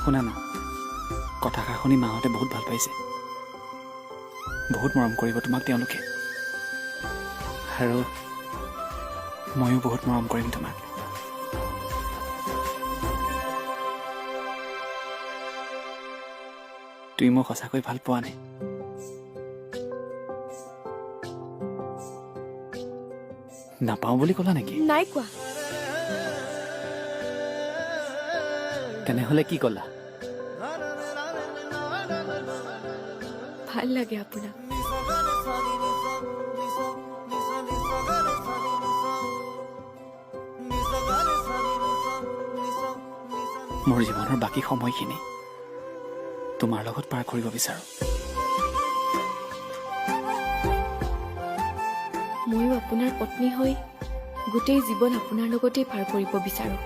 শুনা না, কথাষাৰ শুনি মাহঁতে বহুত ভাল পাইছে। বহুত মৰম কৰিব তোমাক তেওঁলোকে, আৰু ময়ো বহুত মৰম কৰিম তোমাক। তুমি মোক সঁচাকৈ ভাল পোৱা নাই? নাপাওঁ বুলি ক'লা নেকি? নাই কোৱা। তেনেহ'লে কি ক'লা? ভাল লাগে আপোনাক। মোৰ জীৱনৰ বাকী সময়খিনি তোমাৰ লগত পাৰ কৰিব বিচাৰোঁ। ময়ো আপোনাৰ পত্নী হৈ গোটেই জীৱন আপোনাৰ লগতেই পাৰ কৰিব বিচাৰোঁ।